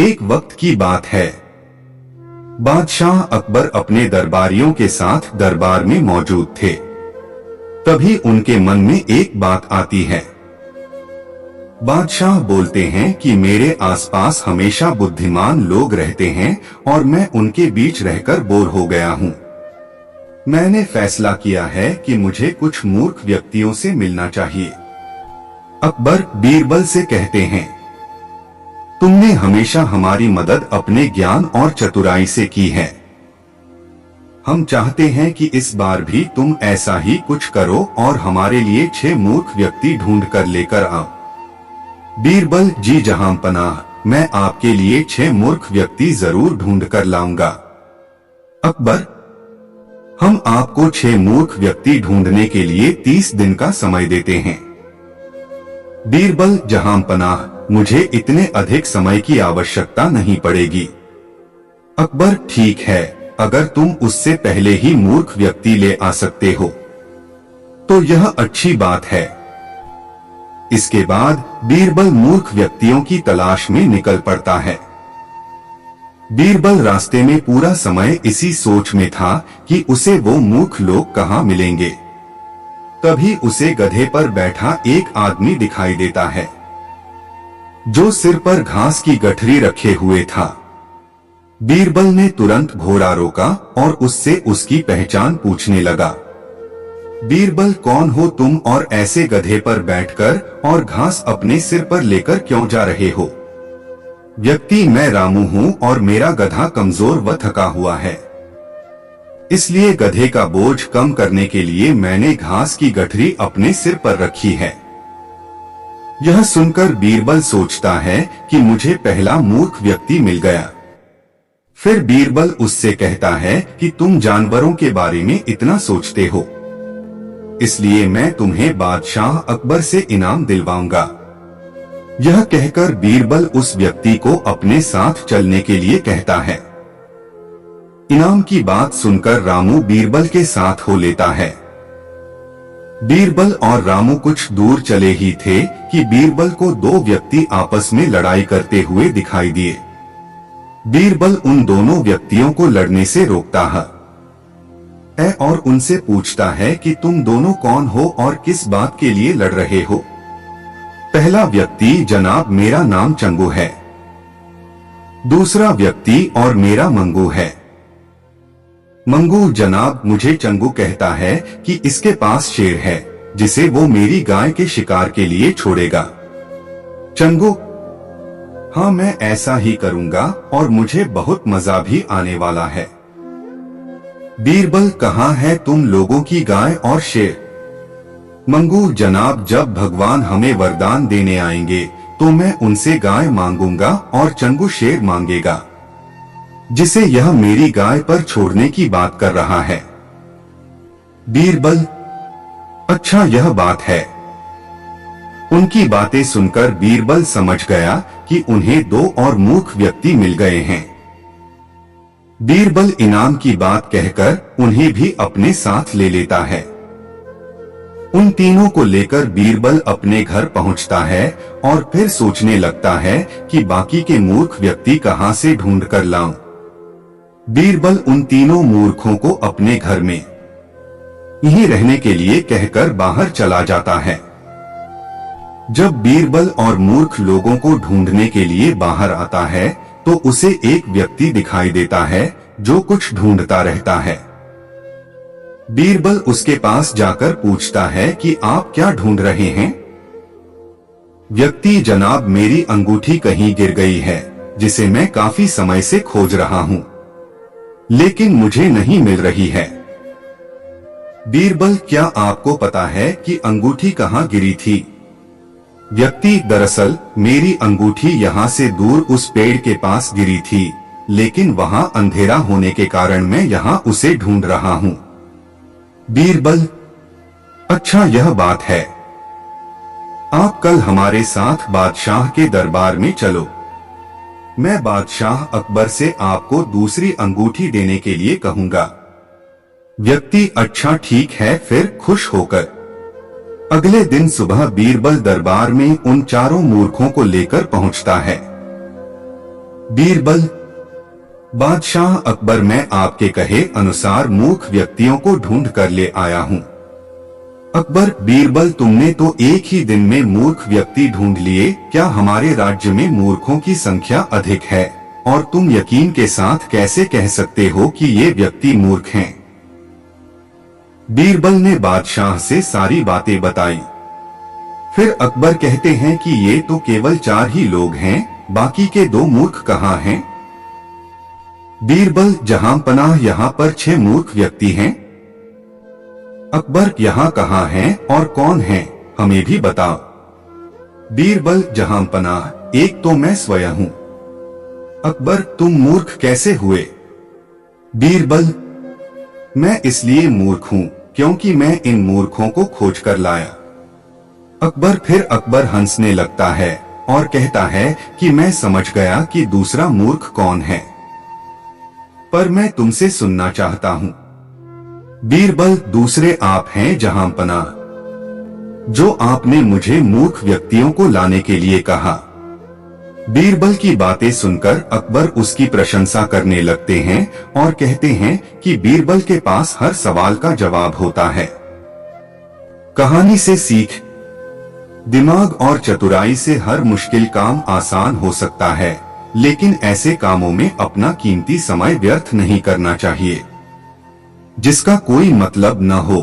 एक वक्त की बात है। बादशाह अकबर अपने दरबारियों के साथ दरबार में मौजूद थे। तभी उनके मन में एक बात आती है। बादशाह बोलते हैं कि मेरे आसपास हमेशा बुद्धिमान लोग रहते हैं और मैं उनके बीच रहकर बोर हो गया हूँ। मैंने फैसला किया है कि मुझे कुछ मूर्ख व्यक्तियों से मिलना चाहिए। अकबर बीरबल से कहते हैं, तुमने हमेशा हमारी मदद अपने ज्ञान और चतुराई से की है। हम चाहते हैं कि इस बार भी तुम ऐसा ही कुछ करो और हमारे लिए 6 मूर्ख व्यक्ति ढूंढ कर लेकर आओ। बीरबल, जी जहां पनाह, मैं आपके लिए 6 मूर्ख व्यक्ति जरूर ढूंढ कर लाऊंगा। अकबर, हम आपको 6 मूर्ख व्यक्ति ढूंढने के लिए 30 दिन का समय देते हैं। बीरबल, जहां पनाह, मुझे इतने अधिक समय की आवश्यकता नहीं पड़ेगी। अकबर, ठीक है, अगर तुम उससे पहले ही मूर्ख व्यक्ति ले आ सकते हो तो यह अच्छी बात है। इसके बाद बीरबल मूर्ख व्यक्तियों की तलाश में निकल पड़ता है। बीरबल रास्ते में पूरा समय इसी सोच में था कि उसे वो मूर्ख लोग कहाँ मिलेंगे। तभी उसे गधे पर बैठा एक आदमी दिखाई देता है जो सिर पर घास की गठरी रखे हुए था। बीरबल ने तुरंत घोड़ा रोका और उससे उसकी पहचान पूछने लगा। बीरबल, कौन हो तुम और ऐसे गधे पर बैठकर और घास अपने सिर पर लेकर क्यों जा रहे हो? व्यक्ति, मैं रामू हूँ और मेरा गधा कमजोर व थका हुआ है, इसलिए गधे का बोझ कम करने के लिए मैंने घास की गठरी अपने सिर पर रखी है। यह सुनकर बीरबल सोचता है कि मुझे पहला मूर्ख व्यक्ति मिल गया। फिर बीरबल उससे कहता है कि तुम जानवरों के बारे में इतना सोचते हो, इसलिए मैं तुम्हें बादशाह अकबर से इनाम दिलवाऊंगा। यह कहकर बीरबल उस व्यक्ति को अपने साथ चलने के लिए कहता है। इनाम की बात सुनकर रामू बीरबल के साथ हो लेता है। बीरबल और रामू कुछ दूर चले ही थे कि बीरबल को 2 व्यक्ति आपस में लड़ाई करते हुए दिखाई दिए। बीरबल उन दोनों व्यक्तियों को लड़ने से रोकता है और उनसे पूछता है कि तुम दोनों कौन हो और किस बात के लिए लड़ रहे हो? पहला व्यक्ति, जनाब मेरा नाम चंगू है। दूसरा व्यक्ति, और मेरा मंगू है। मंगू, जनाब मुझे चंगू कहता है कि इसके पास शेर है जिसे वो मेरी गाय के शिकार के लिए छोड़ेगा। चंगू, हाँ मैं ऐसा ही करूंगा और मुझे बहुत मजा भी आने वाला है। बीरबल, कहाँ है तुम लोगों की गाय और शेर? मंगू, जनाब जब भगवान हमें वरदान देने आएंगे तो मैं उनसे गाय मांगूंगा और चंगू शेर मांगेगा जिसे यह मेरी गाय पर छोड़ने की बात कर रहा है। बीरबल, अच्छा यह बात है। उनकी बातें सुनकर बीरबल समझ गया कि उन्हें 2 और मूर्ख व्यक्ति मिल गए हैं। बीरबल इनाम की बात कहकर उन्हें भी अपने साथ ले लेता है। उन तीनों को लेकर बीरबल अपने घर पहुंचता है और फिर सोचने लगता है कि बाकी के मूर्ख व्यक्ति कहां से ढूंढ कर लाऊं। बीरबल उन तीनों मूर्खों को अपने घर में यहीं रहने के लिए कहकर बाहर चला जाता है। जब बीरबल और मूर्ख लोगों को ढूंढने के लिए बाहर आता है तो उसे एक व्यक्ति दिखाई देता है जो कुछ ढूंढता रहता है। बीरबल उसके पास जाकर पूछता है कि आप क्या ढूंढ रहे हैं? व्यक्ति, जनाब मेरी अंगूठी कहीं गिर गई है जिसे मैं काफी समय से खोज रहा हूँ, लेकिन मुझे नहीं मिल रही है। बीरबल, क्या आपको पता है कि अंगूठी कहाँ गिरी थी? व्यक्ति, दरअसल मेरी अंगूठी यहाँ से दूर उस पेड़ के पास गिरी थी, लेकिन वहाँ अंधेरा होने के कारण मैं यहाँ उसे ढूंढ रहा हूँ। बीरबल, अच्छा यह बात है। आप कल हमारे साथ बादशाह के दरबार में चलो। मैं बादशाह अकबर से आपको दूसरी अंगूठी देने के लिए कहूंगा। व्यक्ति, अच्छा ठीक है। फिर खुश होकर अगले दिन सुबह बीरबल दरबार में उन 4 मूर्खों को लेकर पहुंचता है। बीरबल, बादशाह अकबर, मैं आपके कहे अनुसार मूर्ख व्यक्तियों को ढूंढ कर ले आया हूँ। अकबर, बीरबल, तुमने तो एक ही दिन में मूर्ख व्यक्ति ढूंढ लिए, क्या हमारे राज्य में मूर्खों की संख्या अधिक है? और तुम यकीन के साथ कैसे कह सकते हो कि ये व्यक्ति मूर्ख हैं? बीरबल ने बादशाह से सारी बातें बताई। फिर अकबर कहते हैं कि ये तो केवल 4 ही लोग हैं, बाकी के 2 मूर्ख कहाँ हैं? बीरबल, जहां पनाह, यहाँ पर 6 मूर्ख व्यक्ति हैं। अकबर, यहाँ कहाँ हैं और कौन हैं, हमें भी बताओ। बीरबल, जहां पनाह, एक तो मैं स्वयं हूँ। अकबर, तुम मूर्ख कैसे हुए? बीरबल, मैं इसलिए मूर्ख हूँ क्योंकि मैं इन मूर्खों को खोज कर लाया। अकबर, फिर अकबर हंसने लगता है और कहता है कि मैं समझ गया कि दूसरा मूर्ख कौन है, पर मैं तुमसे सुनना चाहता हूँ। बीरबल, दूसरे आप हैं जहां पनाह, जो आपने मुझे मूर्ख व्यक्तियों को लाने के लिए कहा। बीरबल की बातें सुनकर अकबर उसकी प्रशंसा करने लगते हैं और कहते हैं कि बीरबल के पास हर सवाल का जवाब होता है। कहानी से सीख, दिमाग और चतुराई से हर मुश्किल काम आसान हो सकता है, लेकिन ऐसे कामों में अपना कीमती समय व्यर्थ नहीं करना चाहिए जिसका कोई मतलब न हो।